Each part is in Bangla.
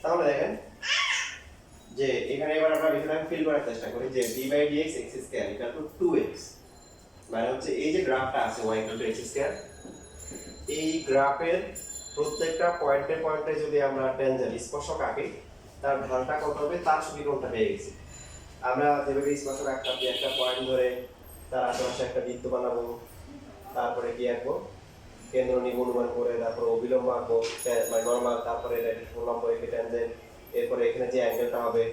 তাহলে দেখেন যে এখানে এবার আমরা বিষয়টা ফিল করার চেষ্টা করি যে d/dx x² = 2x, মানে হচ্ছে এই যে গ্রাফটা আছে y = x², এই গ্রাফের প্রত্যেকটা পয়েন্টে পয়েন্টে যদি আমরা ট্যানজেন্ট স্পর্শক আঁকি তার ঢালটা কত হবে তার সমীকরণটা পেয়ে গেছি। আমরা যেভাবে স্পর্শক আঁকতাম যে একটা পয়েন্ট ধরে তার আশেপাশে একটা বৃত্ত বানাবো, তারপরে কি আঁকবো কেন্দ্র নিব অনুমান করে, তারপর অবিলম্ব আঁকবো মানে নরমাল, তারপরে লম্ব এঁকে ট্যানজেন্ট, এরপরে এখানে যে অ্যাঙ্গেলটা হবে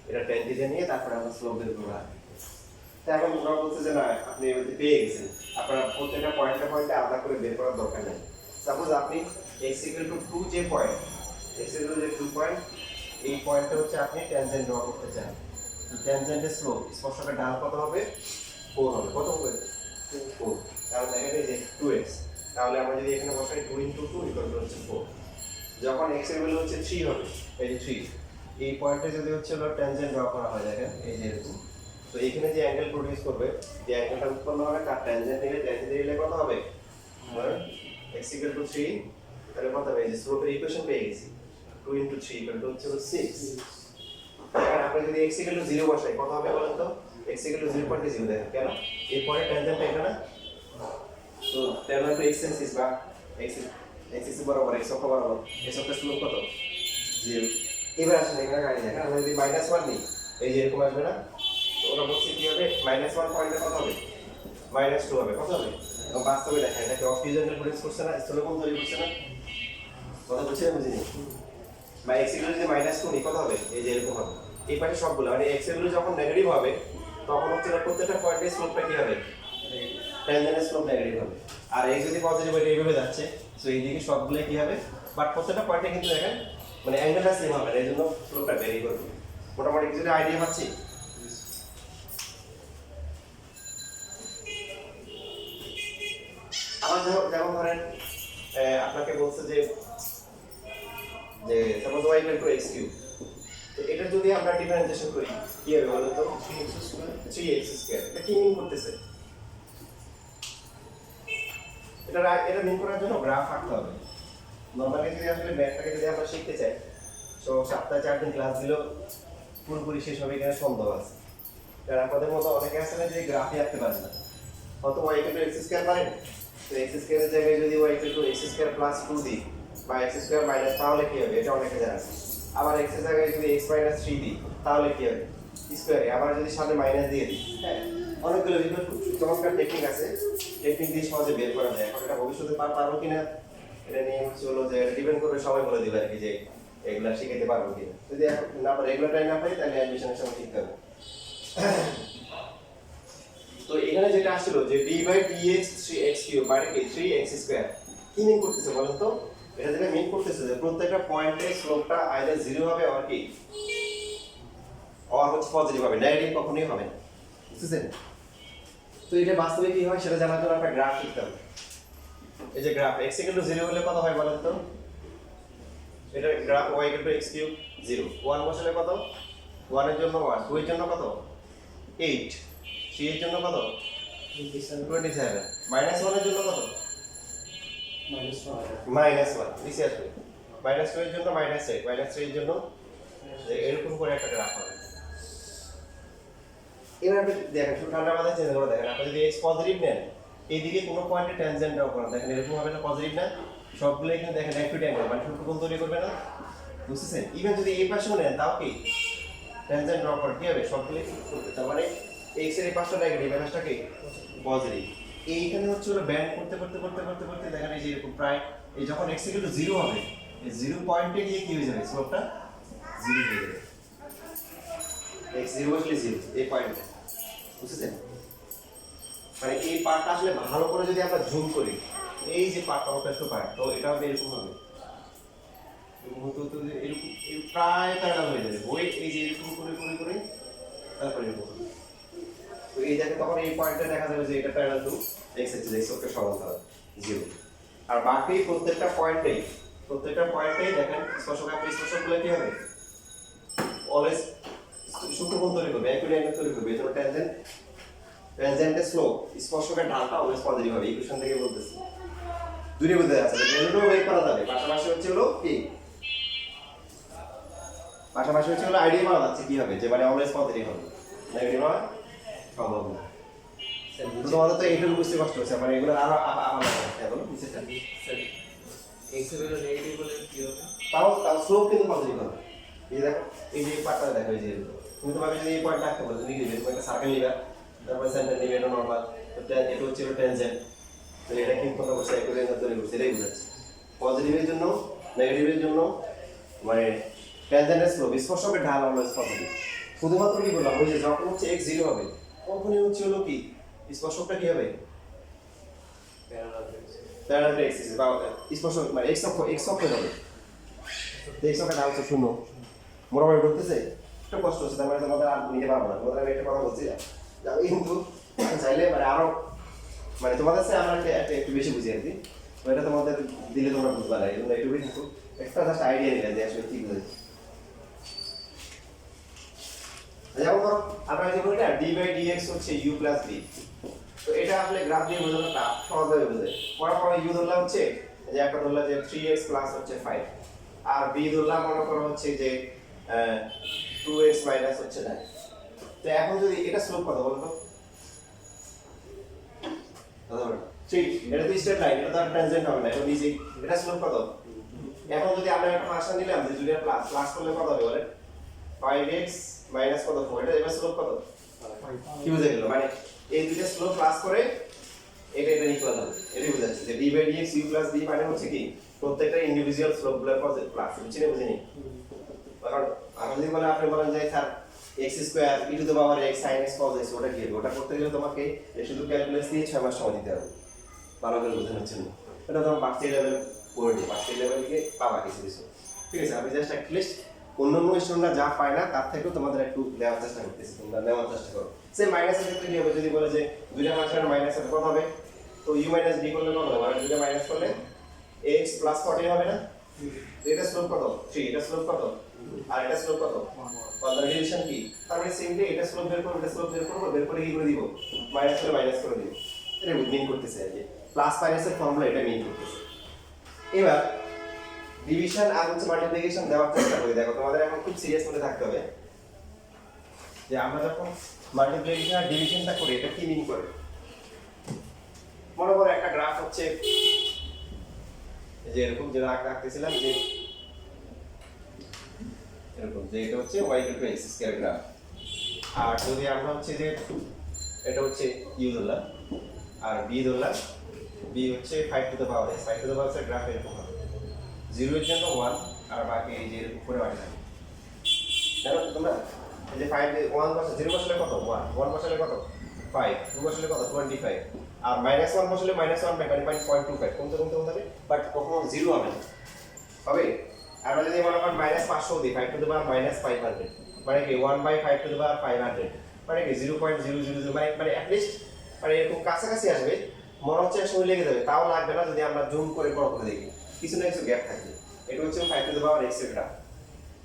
এটা tan থিটা নিয়ে তারপরে আমরা স্লোপ বের করব। তো এখন ওরা বলছে যে না আপনি এমনি পেয়ে গেছেন, আপনার প্রত্যেকটা পয়েন্টে পয়েন্টে আলাদা করে বের করার দরকার নেই। সাপোজ আপনি x = 2 যে পয়েন্ট, x = যে 2 পয়েন্ট, এই পয়েন্টটা হচ্ছে আপনি ট্যানজেন্ট ড্র করতে চান। তো ট্যানজেন্টের স্লোপ স্পর্শকের ঢাল কত হবে? 4 হবে। কত হবে? 4। তাহলে দেখেন এই যে 2x, তাহলে আমরা যদি এখানে বসাই 2 × 2 = হচ্ছে 4। যখন x এর ভ্যালু হচ্ছে 3 হবে, এই যে 3, এই পয়েন্টে যদি হচ্ছে হলো ট্যানজেন্ট ড্র করা হয় দেখেন এই যে এরকম, তো এখানে যে অ্যাঙ্গেল প্রডিউস করবে, যে অ্যাঙ্গেলটা উৎপন্ন হবে তার ট্যানজেন্ট নিলে ট্যানজেন্ট নিলে কত হবে? x = 3, তাহলে কত হবে? এই যে স্লোপের ইকুয়েশন পেয়ে গেছি, 2 × 3 = হচ্ছে 6। এখন আপনি যদি x = 0 বসাই কত হবে বলেন তো? x = 0.0 দেখেন কেন? এরপরে ট্যানজেন্টটা এখানে, তো tan হয়তো x axis বা x axis বরাবর x অক্ষ বরাবর x অক্ষের স্লোপ কত? 0। এবার আসলে এখানে গাড়ি দেখেন আমরা যদি -1 নিই এই যে এরকম আসবে না? তো ওরা বলছে কি হবে? -1 পয়েন্টে কত হবে? -2 হবে। কত হবে? এবং বাস্তবে দেখেন এটা কি অফিজিয়াল প্রডিউস করছে না, স্থূলকোণ তৈরি করছে না? কথা বুঝছেন বুঝিনি? বা x এর যদি -2 নিই কত হবে? এই যে এরকম হবে। এই পাশে সবগুলো মানে x এর ভ্যালু যখন নেগেটিভ হবে তখন হচ্ছে প্রত্যেকটা পয়েন্টে স্লোপটা কি হবে? ট্যানজেন্টের স্লোপ নেগেটিভ হবে। আর এই যদি পজিটিভ হয় এইভাবে যাচ্ছে, সো এইদিকে সবগুলো কি হবে? বাট প্রত্যেকটা পয়েন্টে কিন্তু দেখেন মানে অ্যাঙ্গেলটা সেম হবে, এই জন্য স্লোপটা ভ্যারি করবে। মোটামুটি কিছু আইডিয়া পাচ্ছি। আবার যেমন ধরেন আপনাকে বলছে যে যে সাপোজ y = x3, তো এটা যদি আমরা ডিফারেন্সিয়েশন করি কি হবে বলুন তো? 3x²। এটা কি মিন করতেছে? এটা মিন করার জন্য গ্রাফ আঁকতে হবে। নরমালি যদি আসলে ম্যাথটাকে যদি আমরা শিখতে চাই, তো সপ্তাহে 4 দিন ক্লাস দিলেও পুরোপুরি শেষ হবে এখানে সন্দেহ আছে। কারণ আপনাদের মতো অনেকে আছে না যে গ্রাফই আঁকতে পারে না। হয়তো y = x² পারেন, তো x² এর জায়গায় যদি y = x² + 2 দিই বা x² - তাহলে কি হবে? এটা অনেকে জানে। আবার x এর জায়গায় যদি x - 3 দিই তাহলে কি হবে? স্কয়ারে। আবার যদি সামনে মাইনাস দিয়ে দিই, হ্যাঁ অনেকগুলো বিভিন্ন চমৎকার টেকনিক আছে, টেকনিক দিয়ে সহজে বের করা যায়। এখন এটা ভবিষ্যতে পারবো কিনা এটা নিয়ে হলো যে ডিপেন্ড করবে, সবাই বলে দিবে আর কি যে এগুলা শিখাইতে পারবো কিনা। যদি এখন না পারি, রেগুলার টাইম না পাই, তাহলে অ্যাডমিশনের সময় শিখতে হবে। তো এখানে যেটা আসলো যে d/dx 3x³ মানে কি 3x², কি মিন করতেছে বলেন তো? এটা যেটা মিন করতেছে যে প্রত্যেকটা পয়েন্টে স্লোপটা আইদার 0 হবে আর কি আর হচ্ছে পজিটিভ হবে, নেগেটিভ কখনোই হবে না। বুঝছেন? তো এটা বাস্তবে কি হয় সেটা জানার জন্য একটা গ্রাফ লিখতে হবে। এই যে গ্রাফ x = 0 হলে কত হয় বলেন তো? এটা গ্রাফ y = x³ 0, 1 বসালে কত? 1 এর জন্য 1, 2 এর জন্য কত? 8, 3 এর জন্য কত? 27, -1 এর জন্য কত? -1 নিচে আসবে, -2 এর জন্য -8, -3 এর জন্য এরকম করে একটা গ্রাফ হবে। এবার দেখেন শুধু ঠান্ডা মাথায় চিন্তা করে দেখেন, আপনি যদি x পজিটিভ নেন এইদিকে কোনো পয়েন্টে ট্যানজেন্ট ড্র করেন, দেখেন এরকম হবে না? পজিটিভ না সবগুলো এখানে দেখেন অ্যাকুইট অ্যাঙ্গেল মানে সূক্ষ্মকোণ তৈরি করবে না? বুঝছেন? ইভেন যদি এই পাশেও নেন তাও কি ট্যানজেন্ট ড্র করে কি হবে? সবগুলো কি করবে? তার মানে x এর এই পাশটা নেগেটিভ, এই পাশটা কি পজিটিভ। এইখানে হচ্ছে হলো ব্যান্ড করতে করতে করতে করতে করতে দেখেন এই যে এরকম প্রায় এই যখন x = 0 হবে, এই 0 পয়েন্টে গিয়ে কি হয়ে যাবে? স্লোপটা 0 হয়ে যাবে। x 0 বসলে 0 এই পয়েন্টে, বুঝছেন? মানে এই পার্টটা আসলে ভালো করে যদি আমরা জুম করি, এই যে পার্টটা অপেক্ষা পার্ট, তো এটা হবে এরকম হবে, এরকম প্রায় প্যারালাল হয়ে যাবে। ওই এই যে এরকম করে করে করে তারপরে এরকম। তো এই দেখেন তখন এই পয়েন্টে দেখা যাবে যে এটা parallel to x Axis, x অক্ষের সমান্তরাল 0। আর বাকি প্রত্যেকটা পয়েন্টেই দেখেন স্পর্শক আর স্পর্শকগুলো কি হবে? অলওয়েজ সূক্ষ্মকোণ তৈরি করবে, অ্যাকুইট অ্যাঙ্গেল তৈরি করবে। এজন্য ট্যানজেন্টের স্লোপ স্পর্শকের ঢালটা অলওয়েজ পজিটিভ হবে। ইকুয়েশন থেকে বলতেছি, দুটোই বুঝতে যাচ্ছে, ভ্যালুটাও বের করা যাবে, পাশাপাশি হচ্ছে হলো কি পাশাপাশি হচ্ছে হলো আইডিয়া পাওয়া যাচ্ছে কি হবে যে মানে অলওয়েজ পজিটিভ হবে, নেগেটিভ হওয়া সম্ভব না। তো তোমাদের তো এইটুকু বুঝতে কষ্ট হচ্ছে, মানে এগুলো আরো বলো নিচেটা এক্স এর ভ্যালু নেগেটিভ হলে কি হবে? তাও স্লোপ কিন্তু পজিটিভ হবে। এই দেখো এই যে পার্টটা দেখো, এই যে তুমি তোমাকে যদি এই পয়েন্ট রাখতে বলো, তুমি কি লিখবে? একটা সার্কেল নিবা, তারপরে সেন্টার নিবে, এটা নরমাল, তো এটা হচ্ছে টেনজেন্ট, তো এটা কি কত করছে ইকুইভ্যালেন্ট তৈরি করছে, এটাই বোঝাচ্ছে। পজিটিভের জন্য নেগেটিভের জন্য মানে টেনজেন্টের স্লোপ স্পর্শকের ঢাল অলওয়েজ পজিটিভ। শুধুমাত্র কি বললাম, ওই যে যখন হচ্ছে x 0 হবে তখনই হচ্ছে হলো কি স্পর্শকটা কি হবে, প্যারালাল টু এক্সিস বা স্পর্শক মানে x অক্ষ হবে। তো x অক্ষের ঢাল হচ্ছে 0, মোটামুটি ঢুকতেছে, একটু কষ্ট হচ্ছে, তার মানে তোমাদের আর নিতে পারবো না। তোমাদের আমি একটা কথা বলছি আমি কিন্তু চাইলে মানে আরো মানে তোমাদের সাথে আমরা একটু বেশি বুঝি আর কি, তো এটা তোমাদের দিলে তোমরা বুঝতে পারবে, এই জন্য একটু বেশি একটা জাস্ট আইডিয়া নিলে যে আসলে কি বুঝাচ্ছি। যেমন ধরো আমরা যে বলি না d/dx হচ্ছে u + b, তো এটা আসলে গ্রাফ দিয়ে বোঝানো টাফ, সহজভাবে বোঝে। মনে করো u ধরলাম হচ্ছে যে একটা ধরলাম যে 3x + হচ্ছে 5, আর b ধরলাম মনে করো হচ্ছে যে 2x - হচ্ছে 9। তো এখন যদি এটা স্লোপ কত বলো তো? এটা তো স্ট্রেট লাইন, এটা তো ট্যানজেন্ট হবে না, এটা নিচে, এটা স্লোপ কত? এখন যদি আমরা একটা ফাংশন নিলাম যে দুইটা প্লাস করলে কত হবে বলেন? 5x - কত 4, এটা এবার স্লোপ কত? কি বুঝে গেল? মানে এই দুইটা স্লোপ প্লাস করে এটা ইকুয়াল হবে, এটাই বোঝাচ্ছে যে d/dx u + b মানে হচ্ছে কি প্রত্যেকটা ইন্ডিভিজুয়াল স্লোপগুলোর প্লাস, বুঝছেন বুঝিনি? কারণ আমি যদি বলে আপনি বলেন যে sir x² e⁻x sin x cos x, ওটা কি হবে? ওটা করতে গেলে তোমাকে শুধু ক্যালকুলাস দিয়ে 6 মাস সময় দিতে হবে, ভালো করে বোঝানোর জন্য। এটা তোমার বাচ্চা লেভেল পড়ে নিই, বাচ্চা লেভেল থেকে পাবা কিছু কিছু, ঠিক আছে? আমি জাস্ট অ্যাটলিস্ট অন্যান্য স্টুডেন্টরা যা পায় না তার থেকেও তোমাদের একটু দেওয়ার চেষ্টা করতেছি, তোমরা নেওয়ার চেষ্টা করো। সে মাইনাসের ক্ষেত্রে কি হবে? যদি বলে যে দুইটা ফাংশনের মাইনাস এর কত হবে, তো u - b করলে কত হবে? মানে দুইটা মাইনাস করলে x + 14 হবে না? তো এটা স্লোপ কত? 3, এটা স্লোপ কত? আর এটা স্লোপ কত? কন্দ্রা ডিভিশন কি? তার মানে সিম্পলি এটা স্লোপ বের করব, এটা স্লোপ বের করব, বের করে কি করে দিব? মাইনাস করে মাইনাস করে দিব। এটা মিন করতেছে আর কি, প্লাস মাইনাসের ফর্মুলা এটা মিন করতেছে। এবার ডিভিশন আর হচ্ছে মাল্টিপ্লিকেশন দেওয়ার চেষ্টা করি। দেখো তোমাদের এখন খুব সিরিয়াস মনে থাকতে হবে যে আমরা যখন মাল্টিপ্লিকেশন আর ডিভিশনটা করি এটা কি মিন করে। মনে করো একটা গ্রাফ হচ্ছে যে এরকম যে রাখতেছিলাম যে এরকম যে এটা হচ্ছে y = x² গ্রাফ, আর যদি আমরা হচ্ছে যে এটা হচ্ছে u ধরলাম আর b ধরলাম, b হচ্ছে 5⁻x, 5⁻x এর গ্রাফ এরকম হবে, 0 এর জন্য 1 আর বাকি এই যে উপরে বাকি থাকে। জানো তো তোমরা এই যে 5 1 বসে 0 বসলে কত 1, 1 বসলে কত 5, 2 বসলে কত 25, আর -1 বসলে -1 মানে 0.25 কমতে কমতে কমতে হবে, বাট কখনো 0 হবে না, হবে? আমরা যদি মনে করেন -500 দিই 5⁻−500 মানে কি 1/5⁵, মানে কি 0.000, মানে অ্যাট লিস্ট মানে এরকম কাছাকাছি আসবে, মনে হচ্ছে সময় লেগে যাবে, তাও লাগবে না যদি আমরা জুম করে বড় করে দেখি, কিছু না কিছু গ্যাপ থাকবে। এটা হচ্ছে 5⁻x এর গ্রাফ।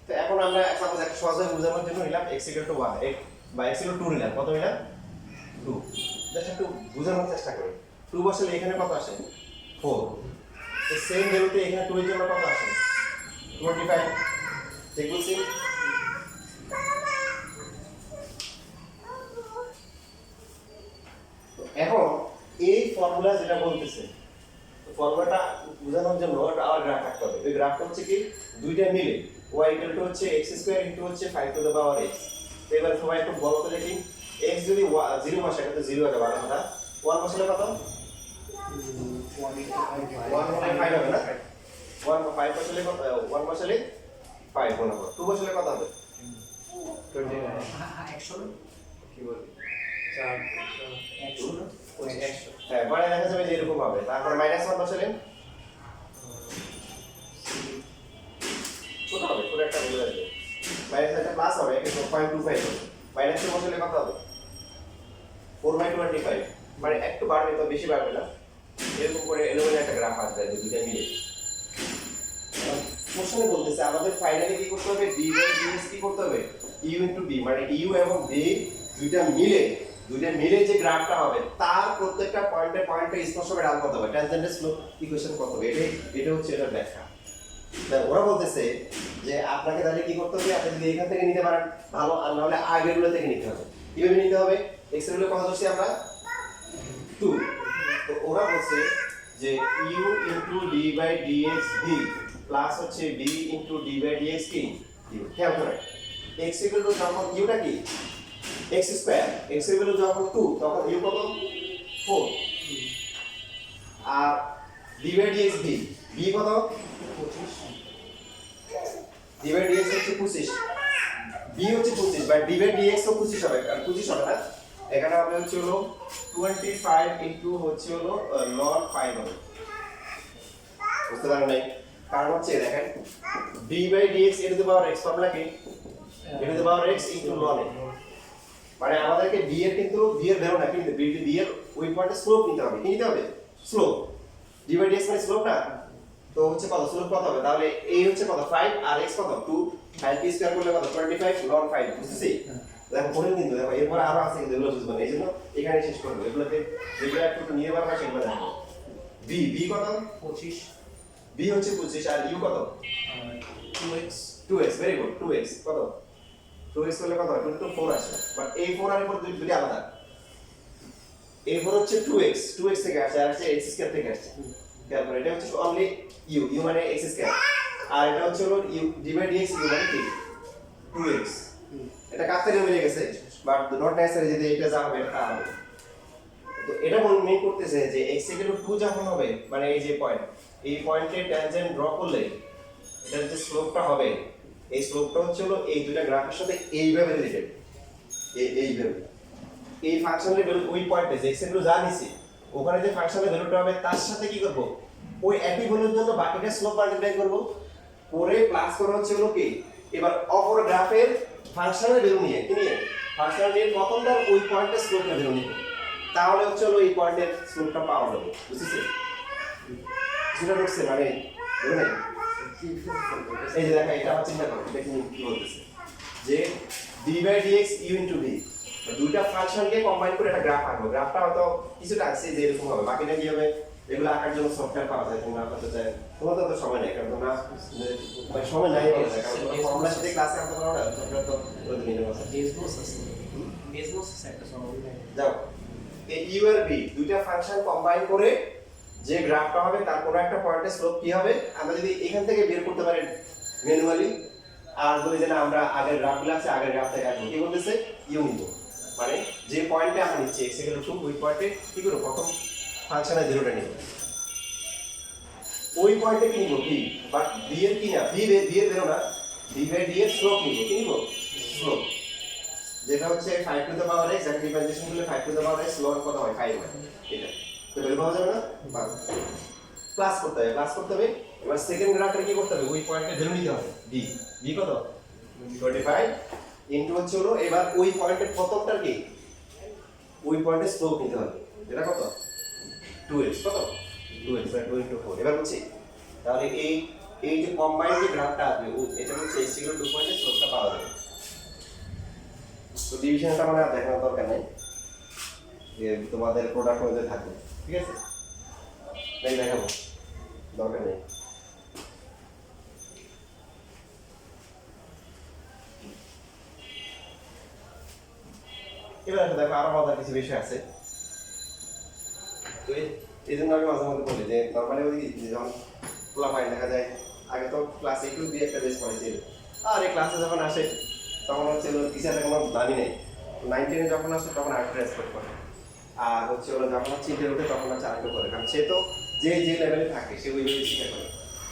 তো এখন আমরা সাপোজ একটা সহজভাবে বোঝানোর জন্য নিলাম x = 1 বা x = 2 নিলাম, কত নিলাম 2, জাস্ট একটু বোঝানোর চেষ্টা করি। 2 বসলে এখানে কত আসে 4, তো সেম ভ্যালুতে এখানে 2 এর জন্য কত আসে 25, ঠিক বলছি? এখন এই ফর্মুলা যেটা বলতেছে, ফর্মুলাটা বোঝানোর জন্য একটা আবার গ্রাফ রাখতে হবে। এই গ্রাফটা হচ্ছে কি দুইটা মিলে y = হচ্ছে x² হচ্ছে 5⁻x। তো এবার সবাই একটু বলো তো দেখি, x যদি 0 বসে এটা তো 0 হবে ভালো কথা, 1 বসলে কত 1 হলে 5 হবে না, 1 5 বসলে কত 1 বসলে 5 মনে করো, 2 বসলে কত হবে 100 কি বলি 4 100 হ্যাঁ, মানে দেখা যাবে যে এরকম হবে। তারপর -1 বসালেন ছোট হবে, ছোট একটা ভ্যালু আসবে, মাইনাস একটা প্লাস হবে, কিন্তু 0.25 হবে, -2 বসালে কত হবে 4/25, মানে একটু বাড়বে তো বেশি বাড়বে না, এরকম করে এলোমেলো একটা গ্রাফ আসবে দুইটা মিলে। কোশ্চেনে বলতেছে আমাদের ফাইনালি কি করতে হবে, d/dx কি করতে হবে u * b, মানে u এবং b দুইটা মিলে যে গ্রাফটা হবে তার প্রত্যেকটা পয়েন্টে স্পর্শকের ঢাল কত হবে, ট্যানজেন্টের স্লোপ ইকুয়েশন কত হবে, এটা হচ্ছে এটার ব্যাখ্যা। ওরা বলতেছে যে আপনাকে তাহলে কি করতে হবে, আপনি যদি এখান থেকে নিতে পারেন ভালো, আর নাহলে আগেরগুলো থেকে নিতে হবে। কিভাবে নিতে হবে? এক্স এর কত ধরছি আমরা 2। তো ওরা বলছে যে u into d by dx v plus হচ্ছে d into d by dx কি u। খেয়াল করেন x ইকুয়াল টু যখন u টা কি x square, x equal to যখন 2 তখন u কত 4, আর d by dx v v কত 25, d বাই dx হচ্ছে 25, v হচ্ছে 25 বাই d বাই dx তো 25 হবে, কারণ 25 হবে না, এখানে হবে হচ্ছে হলো 25 ইনটু হচ্ছে হলো ln 5 হবে। বুঝতে পারেন নাই? কারণ হচ্ছে দেখেন d by dx a to the power x formula কি a to the power x into ln a, মানে আমাদেরকে b এর কিন্তু b এর ভ্যালু না, কিন্তু b এর ওই পয়েন্টে স্লোপ নিতে হবে। কি নিতে হবে? স্লোপ। d বাই dx মানে স্লোপ না, তো হচ্ছে কত স্লোপ কত হবে, তাহলে a হচ্ছে কত 5 আর x কত 2, 5 স্কয়ার করলে কত 25 ln 5। বুঝতেছি? দেখো পরে কিন্তু দেখো এরপর আরো আছে, কিন্তু এগুলো বুঝবেন, এইজন্য এখানে শেষ করব। এগুলোতে যেগুলো একটু নিয়ে পারবা সেগুলো দেখো। b কত 25, b হচ্ছে 25 আর u কত 2x, ভেরি গুড। 2x কত 2x করলে কত 24 আসে, বাট এই 4 আর 4 দুটো আলাদা। এই 4 হচ্ছে 2x থেকে আসে, আর হচ্ছে x স্কয়ার থেকে আসে। খেয়াল করো, এটা হচ্ছে অনলি u মানে x স্কয়ার, আর এটা হচ্ছে হলো u d by dx u মানে কি 2x। এটা কাছ থেকে মিলে গেছে, বাট নট নেসেসারি যদি এটা যা হবে এটা হবে। তো এটা মেন করতেছে যে x ইকুয়াল টু 2 যখন হবে, মানে এই যে পয়েন্ট, এই পয়েন্টে ট্যানজেন্ট ড্র করলে এটার যে স্লোপটা হবে, এই স্লোপটা হচ্ছে হলো এই দুটো গ্রাফের সাথে এইভাবে রিলেটেড, এইভাবে। এই ফাংশনের ভ্যালু ওই পয়েন্টে যে x এর ভ্যালু যা নিছি, ওখানে যে ফাংশনের ভ্যালুটা হবে তার সাথে কি করব, ওই একই ভ্যালুর জন্য বাকিটা স্লোপ মাল্টিপ্লাই করব, করে প্লাস করে হচ্ছে হলো কি এবার অপর গ্রাফের ফাংশনের ভ্যালু নিয়ে কি নিয়ে ফাংশনের নিয়ে প্রথমটার ওই পয়েন্টের স্লোপের ভ্যালু নিব, তাহলে হচ্ছে হলো এই পয়েন্টের স্লোপটা পাওয়া যাবে। বুঝছিস? সেটা হচ্ছে মানে বুঝলেন না? এই যে দেখো, এটা আমার চিন্তা করো, দেখুন কি বলতেছে যে d by dx u into v, দুইটা ফাংশনকে কম্বাইন করে একটা গ্রাফ আঁকবো। গ্রাফটা হয়তো কিছুটা আছে যে এরকম হবে, বাকিটা কি হবে এগুলো আঁকার জন্য সফটওয়্যার পাওয়া যায়, তোমরা আঁকাতে চাই, তোমার তো সময় নেই, কারণ তোমরা মানে সময় নাই বলা যায়, কারণ তোমরা ফর্মুলার সাথে ক্লাসে আনতে পারো না, সফটওয়্যার তো ওদের নিতে পারো। বেসবস আছে, বেসবস আছে একটা সময় যাও, এই u আর v দুইটা ফাংশন কম্বাইন করে যে গ্রাফটা হবে তার কোনো একটা পয়েন্টের স্লোপ কি হবে আমরা যদি এখান থেকে বের করতে পারি ম্যানুয়ালি, আর বলি যে না আমরা আগের গ্রাফগুলো আছে আগের গ্রাফ থেকে আসবো, কি বলতেছে ইউ নিব, মানে যে পয়েন্টে আমরা নিচ্ছি x ইকুয়াল টু ওই পয়েন্টে কি করব প্রথম ফাংশনের ভ্যালুটা নিব, ওই পয়েন্টে কি নিব v, বাট v এর কি না v এর ভ্যালু না, d বাই d এর স্লোপ নিব। কি নিব? স্লোপ, যেটা হচ্ছে 5 টু দ্য পাওয়ার x, যাকে রিপ্রেজেন্টেশন করলে 5 to the power x log কত হয় 5 হয়, এটা তো বের পাওয়া যাবে না, প্লাস করতে হবে। এবার সেকেন্ড গ্রাফে কি করতে হবে, ওই পয়েন্টে ভ্যালু নিতে হবে d কত 25 ইনটু হচ্ছে হলো এবার ওই পয়েন্টের প্রথমটার কি ওই পয়েন্টের স্লোপ নিতে হবে, যেটা কত 2x, কত 2x বাই 2 ইনটু 4। এবার বুঝছি? তাহলে এই যে কম্বাইন্ড যে গ্রাফটা আসবে এটা হচ্ছে x ইকুয়াল টু 2 পয়েন্টের স্লোপটা পাওয়া যাবে। তো ডিভিশনটা মানে আর দেখানোর দরকার নেই, যে তোমাদের প্রোডাক্ট মধ্যে থাকবে, ঠিক আছে? তাই দেখাবো, দরকার নেই। এবার দেখো আরো মজার কিছু বিষয় আছে, তো এই জন্য আমি মাঝে মধ্যে বলি যে নর্মালি ওই যখন খোলা পাই দেখা যায় আগে তো ক্লাস একটু দিয়ে একটা বেশ পড়েছিল, আর এই ক্লাসে যখন আসে তখন হচ্ছে টিচারের কোনো দাবি নেই, 9-10 যখন আসে তখন আরেকটু রেসপেক্ট করে, আর হচ্ছে ওরা যখন হচ্ছে ইন্টার উঠে তখন হচ্ছে আরেকটু করে, কারণ সে তো যে লেভেলে থাকে সে ওইভাবে শিক্ষা করে।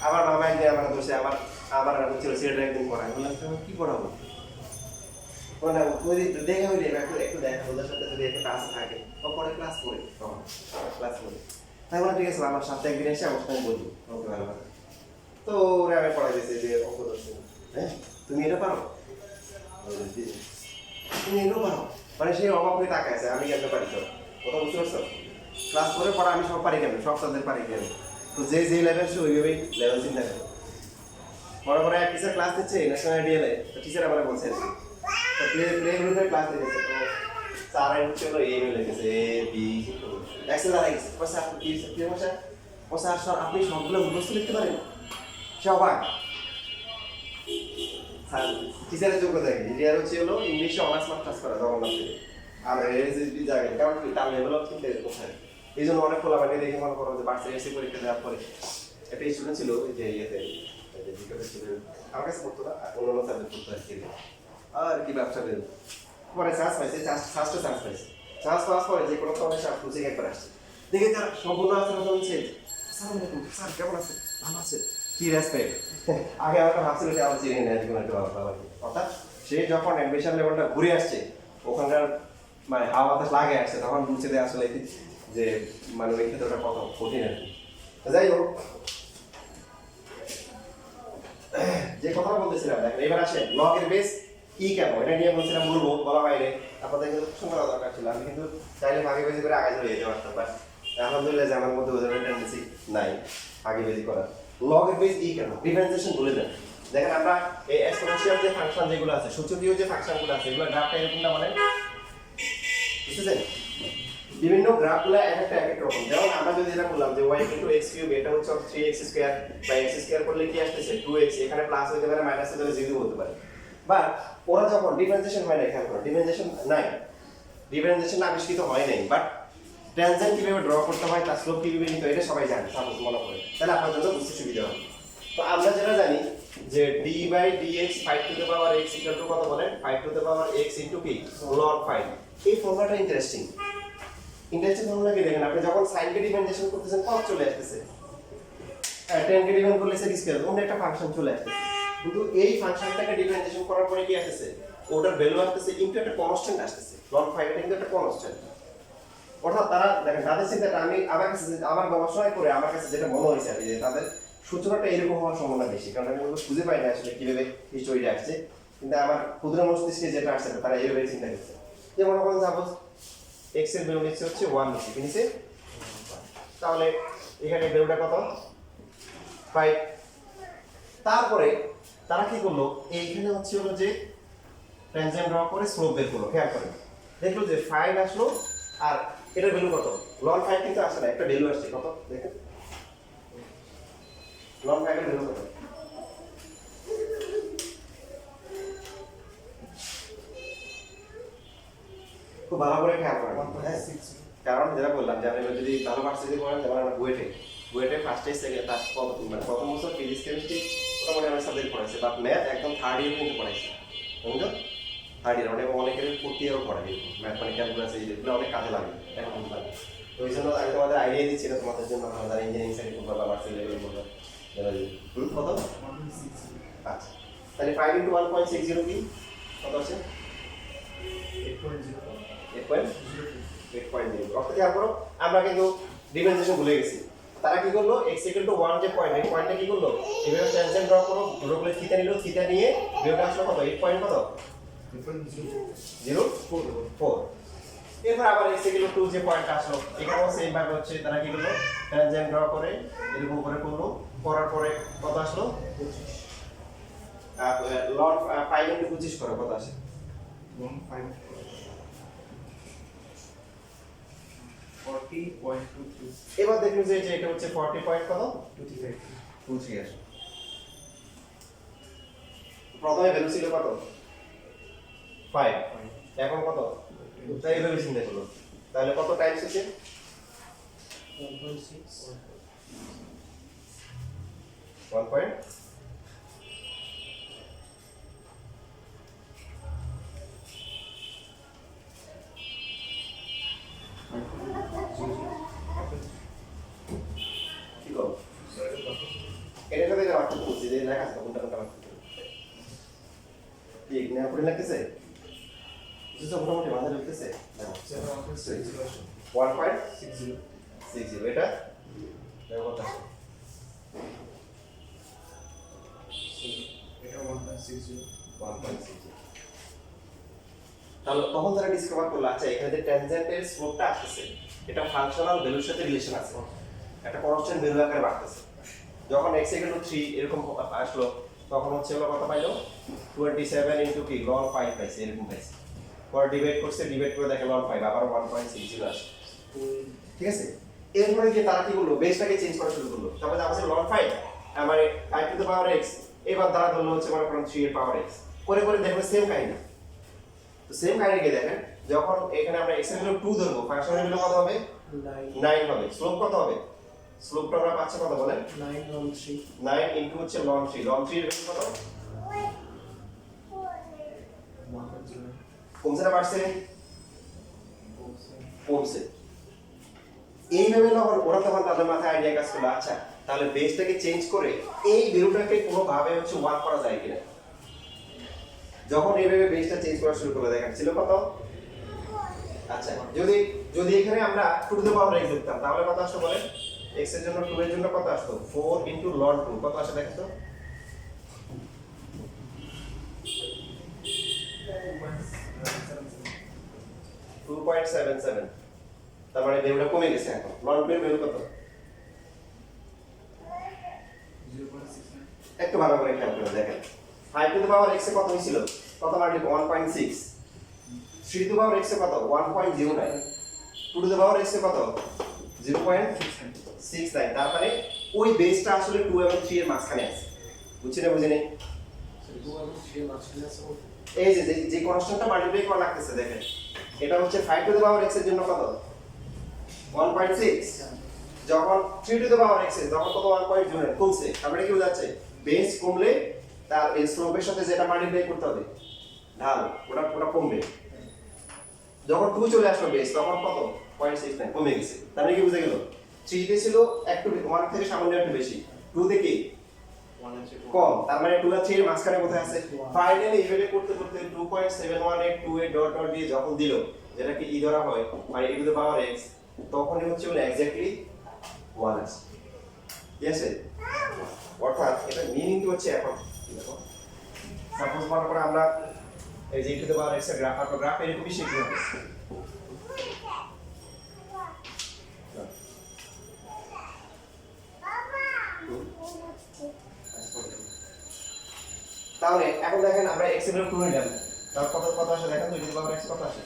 আমার মামা একদিন আমার বসে আমার হচ্ছে সিলেটের একদিন পড়ায়, বললাম কি পড়াবো, মানে ওই দেখা হইলে একটু দেখা ওদের সাথে যদি একটু ক্লাস থাকে ও পরে ক্লাস করি, ক্লাস করি, তাই বলে ঠিক আছে আমার সাথে একদিন এসে আমার সাথে বলবো ওকে ভালো ভালো, তো ওরা আমি পড়াই দিয়েছে যে অঙ্ক ধরছে, হ্যাঁ তুমি এটা পারো, তুমি এটাও পারো, মানে সেই অবাক হয়ে তাকায় আছে আমি কেমন পারি, তো কথা বুঝতে পারছো? ক্লাস করে পড়া আমি সব পারি কেমন, সব সাবজেক্ট পারি কেমন, তো যে লেভেল সে ওইভাবেই লেভেল চিন্তা করে। পরে পরে এক টিচার ক্লাস দিচ্ছে ন্যাশনাল আইডিয়ালে, তো টিচার আমার বলছে তো প্লে গ্রুপের ক্লাস দিয়েছে, তো স্যার হচ্ছে হলো এই লিখেছে A B Excel R x, sir কি ভাষা ও স্যার আপনি সবগুলো মুখস্থ লিখতে পারেন? সবাই টিচারের যোগ্যতা কি রিয়ার হচ্ছে হলো ইংলিশে অনার্স মাস্টার্স করা জগন্নাথ থেকে আর এসএসবি জায়গায় কারণ কি তার লেভেল অফ চিন্তা এরকম হয় এই জন্য অনেক খোলাবানি দেখে মনে করো যে বাচ্চা এসে পরীক্ষা দেওয়ার পরে একটা স্টুডেন্ট ছিল যে ইয়েতে বিকালের স্টুডেন্ট আমার কাছে পড়তো না অন্যান্য সাবজেক্ট পড়তো আর কি ব্যবসা বেরো পরে চান্স পাইছে চান্স পাইছে চান্স পাওয়ার পরে যে কোনো সময় সব খুঁজে একবার আসছে দেখে তার সম্পূর্ণ আচরণ হচ্ছে স্যার কেমন আছে ভালো আছে কি রেসপেক্ট আগে আমরা ভাবছিল যে আমার চিনি না কোনো একটা ব্যাপার অর্থাৎ সে যখন অ্যাম্বিশন লেভেলটা ঘুরে আসছে ওখানকার মানে হাওয়া বাতাস লাগে আসছে তখন বুঝছে যে আসলে যে মানে ওই ক্ষেত্রে ওটা কত কঠিন আর কি যাই হোক যে কথা বলতেছিলাম দেখেন এবার আসে লগের বেস ই কেন এটা নিয়ে বলছিলাম বলবো বলা বাইরে আপনাদের কিন্তু শুনে দরকার ছিল আমি কিন্তু চাইলে ভাগে বেজি করে আগে চলে যেতে পারতাম বাট আলহামদুলিল্লাহ যে আমার মধ্যে ওই ধরনের টেন্ডেন্সি নাই আগে বেজি করার লগের বেস ই কেন ডিফারেন্সিয়েশন বলে দেন দেখেন আমরা এই এক্সপোনেনশিয়াল যে ফাংশন যেগুলো আছে সূচকীয় যে ফাংশনগুলো আছে এগুলো গ্রাফটা এরকম না মানে বুঝছেন বিভিন্ন গ্রাফগুলো এক এক রকম যেমন আমরা যদি এটা বললাম যে y x কিউব এটা হচ্ছে 3x স্কয়ার বা x স্কয়ার করলে কি আসছে 2x এখানে প্লাস হতে পারে মাইনাস হতে পারে 0 হতে পারে বা ওরা যখন ডিফারেন্সিয়েশন হয় না খেয়াল করো ডিফারেন্সিয়েশন নাই ডিফারেন্সিয়েশন আবিষ্কৃত হয় নাই বাট ট্যানজেন্ট কিভাবে ড্র করতে হয় তার স্লোপ কিভাবে নিতে হয় এটা সবাই জানে সাপোজ মনে করে তাহলে আপনার জন্য বুঝতে সুবিধা হবে তো আমরা যেটা জানি যে d by dx 5 to the power x equal to কত বলেন 5 to the power x into কি log 5 এই ফর্মুলাটা ইন্টারেস্টিং ফর্মুলা কি দেখেন আপনি যখন sin কে ডিফারেন্সিয়েশন করতেছেন কত চলে আসতেছে tan কে ডিফারেন্স করলে sec স্কয়ার অন্য একটা ফাংশন চলে আসতেছে কিন্তু এই ফাংশনটাকে ডিফারেন্সিয়েশন করার পরে কি আসতেছে ওটার ভ্যালু আসতেছে ইনটু একটা কনস্ট্যান্ট আসতেছে log 5 এটা কিন্তু একটা কনস্ট্যান্ট অর্থাৎ তারা দেখেন তাদের চিন্তাটা আমি আমার কাছে আমার গবেষণা করে আমার কাছে যেটা মনে হয়েছে যে তাদের সূচনাটা এরকম হওয়ার সম্ভাবনা বেশি কারণ আমি খুঁজে পাই না আসলে কিভাবে হিস্টোরিটা আসছে কিন্তু আমার ক্ষুদ্র মস্তিষ্কে যেটা আসছে তারা এইভাবে চিন্তা করছে যে মনে করেন সাপোজ x এর ভ্যালু নিচ্ছে হচ্ছে 1 নিচ্ছে কি নিচ্ছে তাহলে এখানে ভ্যালুটা কত 5 তারপরে তারা কি করলো এইখানে হচ্ছে হলো যে ট্যানজেন্ট ড্র করে স্লোপ বের করলো খেয়াল করেন দেখলো যে 5 আসলো আর এটার ভ্যালু কত ln 5 কিন্তু আসে না একটা ভ্যালু আসছে কত দেখেন ln 5 এর ভ্যালু কত খুব ভালো করে খেয়াল করেন কারণ যেটা বললাম যে আপনি যদি ভালো ভার্সিটি করেন যেমন আমরা বুয়েটে ফার্স্ট ইয়ার সেকেন্ড ফার্স্ট মানে প্রথম বছর ফিজিক্স কেমিস্ট্রি মোটামুটি আমরা সাবজেক্ট পড়াইছে বাট ম্যাথ একদম থার্ড ইয়ার কিন্তু পড়াইছে বুঝলো থার্ড ইয়ার মানে অনেকের ফোর্থ ইয়ারও পড়াই ম্যাথ মানে ক্যালকুলাস এইগুলো অনেক কাজে লাগে এখন বুঝতে পারি তো ওই জন্য আমি তোমাদের আইডিয়া দিচ্ছি না তোমাদের জন্য আমাদের ইঞ্জিনিয়ারিং সাইড করবো বা ভার্সিটি লেভেল করবো কত আচ্ছা তাহলে 5 ইনটু 1.60 কি কত আছে 8.0 অর্থাৎ খেয়াল করো আমরা কিন্তু ডিফারেন্সিয়েশন ভুলে গেছি তারা কি করলো x ইকুয়াল টু 1 যে পয়েন্ট এই পয়েন্টটা কি করলো এভাবে ট্যানজেন্ট ড্র করো ড্র করে থিটা নিলো থিটা নিয়ে ভ্যালুটা আসলো কত 8 পয়েন্ট কত 0.04 এরপর আবার x ইকুয়াল টু যে পয়েন্টটা আসলো এখানেও সেম ভাবে হচ্ছে তারা কি করলো ট্যানজেন্ট ড্র করে এরকম করে করলো করার পরে কত আসলো 25 লগ 5 ইনটু 25 করো কত আসে 40.23 এবার দেখুন যে এটা হচ্ছে 40 পয়েন্ট কত 23 আসে প্রথমে ভ্যালু ছিল কত 5 এখন কত তাই এইভাবে চিন্তা করো তাহলে কত টাইমস হচ্ছে 1. কি করো এটা সাথে এটা বাকি বলছি যে লেখা আছে কোনটা কোনটা বাকি কি না পড়ে লাগতেছে বুঝছো মোটামুটি মাথায় ঢুকতেছে দেখো 1.60 এটা দেখো কত আছে এটা 1.60 তাহলে তখন তারা ডিসকভার করলো আচ্ছা এখানে যে ট্যানজেন্টের স্লোপটা আসছে এটা ফাংশনাল ভ্যালুর সাথে রিলেশন আছে একটা কনস্ট্যান্ট ভ্যালু আকারে বাড়তেছে যখন x ইকুয়াল টু 3 এরকম আসলো তখন হচ্ছে হলো কত পাইলো 27 ইনটু কি ln 5 পাইছে এরকম পাইছে পরে ডিভাইড করে দেখে ln 5 আবার 1.60 আসে ঠিক আছে এরপরে যে তারা কি করলো বেসটাকে চেঞ্জ করা শুরু করলো তারপরে আমাদের ln 5 মানে 5 টু দ্য পাওয়ার x এবার দ্বারা ধরলে হচ্ছে মনে করেন 3 এর পাওয়ার x করে করে দেখবেন সেম কাহিনী। তো সেম কাহিনী কি দেখেন, যখন এখানে আমরা x এর ভ্যালু 2 ধরবো ফাংশনের ভ্যালু কত হবে 9 হবে। স্লোপ কত হবে, স্লোপটা আমরা পাচ্ছি কত বলেন 9 ln 3 9 ইনটু হচ্ছে ln 3 ln 3 এর ভ্যালু কত কমছে না বাড়ছে কমছে। এইভাবে যখন ওরা তখন তাদের মাথায় আইডিয়া কাজ করলো আচ্ছা তাহলে বেসটাকে চেঞ্জ করে এই ভ্যালুটাকে কোনোভাবে হচ্ছে ওয়ার্ক করা যায় কিনা। যখন এইভাবে বেসটা চেঞ্জ করা শুরু করলো দেখেন ছিল কত, আচ্ছা যদি যদি এখানে আমরা 2 টু দ্য পাওয়ার x লিখতাম তাহলে কত আসতো বলেন, x এর জন্য 2 এর জন্য কত আসতো 4 ইনটু ln 2 কত আসে দেখেন তো 2.77, তার মানে ভ্যালুটা কমে গেছে। এখন ln 2 এর ভ্যালু কত 0.69 একটু ভালো করে খেয়াল করে দেখেন 5 টু দ্য পাওয়ার x এ কত হয়েছিল, কত মানে 1.6, 3 টু দ্য পাওয়ার x এ কত 1.09, 2 টু দ্য পাওয়ার x এ কত 0.69। তার মানে ওই বেসটা আসলে 2 এবং 3 এর মাঝখানে আছে, বুঝছেন না বুঝেনি? এই যে যে কনস্ট্যান্টটা মাল্টিপ্লাই করা লাগতেছে দেখেন এটা হচ্ছে 5 টু দ্য পাওয়ার x এর জন্য কত 1.6, যখন 3 টু দ্য পাওয়ার x এর যখন কত 1.09 কমছে, তারপরে কি বোঝাচ্ছে বেস কমলে তার এই স্লোপের সাথে যেটা মাল্টিপ্লাই করতে হবে ঢাল ওটা ওটা কমবে। যখন 2 চলে আসলো বেস তখন কত 0.69 কমে গেছে। তার মানে কি বুঝে গেল 3 তে ছিল একটু 1 থেকে সামান্য একটু বেশি, 2 তে কি কম, তার মানে 2 আর 3 এর মাঝখানে কোথায় আছে। ফাইনালি ইভ্যালুয়েট করতে করতে 2.718 ডট ডট দিয়ে যখন দিল যেটাকে ই ধরা হয় মানে e two the power x তখনই হচ্ছে বলে এক্স্যাক্টলি 1 আছে। ঠিক আছে, অর্থাৎ এটা মিনিং হচ্ছে এখন দেখো সাপোজ মনে করে আমরা এই যে e two the power x এর গ্রাফ আঁকবো, গ্রাফ এরকমই শিখতে হবে। তাহলে এখন দেখেন আমরা x এর ভ্যালু 2 নিলাম, তাহলে কত কত আসে দেখেন তো e two the power x কত আসে,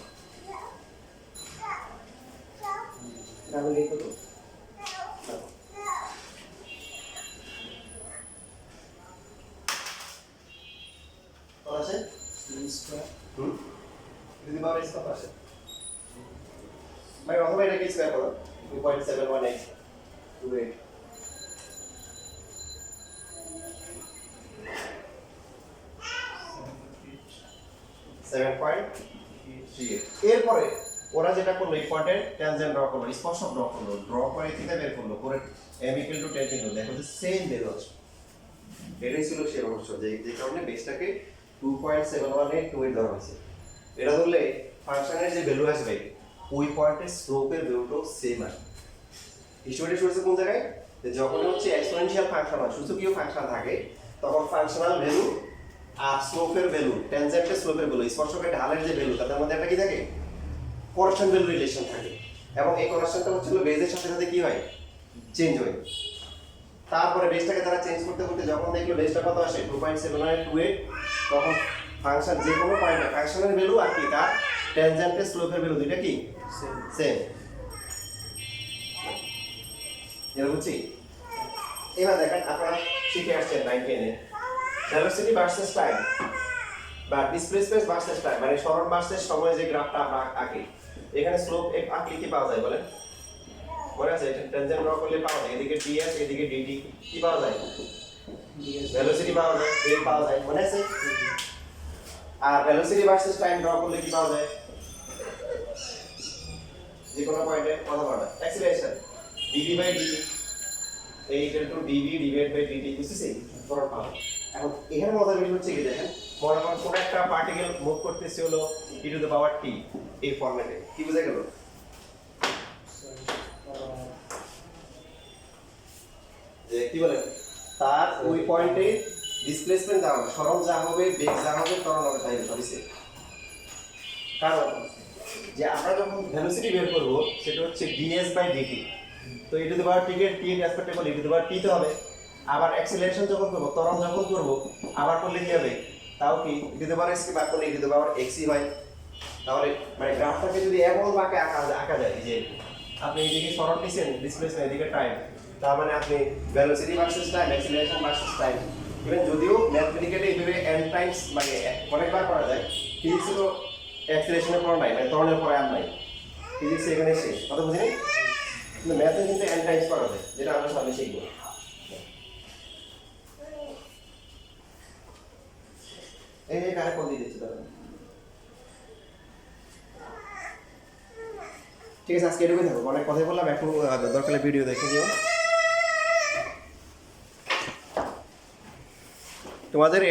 তাহলে লিখব তো কত আসে square e two the power x কত আসে মানে অথবা এটাকে স্কয়ার করো 2.718 28 7.38। এরপরে ওরা যেটা করলো এই পয়েন্টের ট্যানজেন্ট ড্র করলো, স্পর্শক ড্র করলো, ড্র করে থিটা বের করলো, করে m = 10 দিল, দেখো যে সেম বের হচ্ছে। এটাই ছিল সেই অংশ যে যে কারণে বেসটাকে 2.7182 ধরা হয়েছে। এটা ধরলে ফাংশনের যে ভ্যালু আসবে ওই পয়েন্টের স্লোপের ভ্যালুটাও সেম আসবে। হিস্টোরিটা শুরু হচ্ছে কোন জায়গায়, যে যখন হচ্ছে এক্সপোনেনশিয়াল ফাংশন হয় সূচকীয় ফাংশন থাকে তখন ফাংশনাল ভ্যালু আর স্লোপের ভ্যালু ট্যানজেন্টের স্লোপের ভ্যালু স্পর্শকের ঢালের যে ভ্যালু তাদের মধ্যে একটা কি থাকে কনস্ট্যান্ট ভ্যালু রিলেশন থাকে এবং এই কনস্ট্যান্টটা হচ্ছে বেজের সাথে সাথে কি হয় চেঞ্জ হয়। তারপরে বেসটাকে তারা চেঞ্জ করতে করতে যখন দেখলো বেসটা কত আসে 2.728 তখন ফাংশন যে কোনো পয়েন্টে ফাংশনের ভ্যালু আর কি তার ট্যানজেন্টের স্লোপের ভ্যালু দুইটা কি সেম। এবার বুঝছি। এবার দেখেন আপনারা শিখে আসছেন 9 10 এ ভেলোসিটি ভার্সেস টাইম বা ডিসপ্লেসমেন্ট ভার্সেস টাইম মানে সরণ ভার্সেস সময় যে গ্রাফটা আমরা আঁকি এখানে স্লোপ আঁকলে কি পাওয়া যায় বলেন, মনে আছে এটা ট্যানজেন্ট ড্র করলে পাওয়া যায় এদিকে ds এদিকে dt কি পাওয়া যায় ভেলোসিটি পাওয়া যায় বেগ পাওয়া যায় মনে আছে। আর ভেলোসিটি ভার্সেস টাইম ড্র করলে কি পাওয়া যায় যে কোনো পয়েন্টে কত পাওয়া acceleration dv/dt equal to dv divided by dt বুঝছেন ত্বরণ পাওয়া। এখন এখানে মজার বিষয় হচ্ছে কি দেখেন মনে করেন কোন একটা পার্টিকেল মুভ করতেছে হলো e two the power t এই ফরম্যাটে, কি বুঝা গেল যে কি বলে তার ওই পয়েন্টে ডিসপ্লেসমেন্ট দেওয়া হবে, সরণ যা হবে বেগ যা হবে ত্বরণ হবে তাই হবে। কারণ যে আমরা যখন ভেলোসিটি বের করব সেটা হচ্ছে ds/dt, তো e two the power t এর t এর রেসপেক্টে বলে e two the power t তে হবে। আবার অ্যাক্সিলারেশন যখন করব ত্বরণ যখন করব আবার করলে কি হবে তাও কি e two the power x কে ভাগ করলে e two the power x ই হয়। তাহলে মানে গ্রাফটাকে যদি এমন বাঁকে আঁকা যায় যে আপনি এদিকে সরণ নিছেন ডিসপ্লেসমেন্ট এদিকে টাইম, তার মানে আপনি velocity versus time, acceleration versus time, even যদিও ম্যাথমেটিক্যালি এইভাবে n টাইমস মানে অনেকবার করা যায়, ফিজিক্সেরও অ্যাক্সিলারেশনের পড়া নাই, মানে ত্বরণের পড়া আর নাই, ফিজিক্স এখানে শেষ, কথা বুঝিনি? কিন্তু ম্যাথে কিন্তু n টাইমস করা যায়, যেটা আমরা সামনে শিখবো। এই কারে কোন দিয়ে দিচ্ছি তাহলে? ঠিক আছে, আজকে এটুকুই থাকবো, অনেক কথাই বললাম, একটু দরকার হলে ভিডিও দেখে নিও। তোমাদের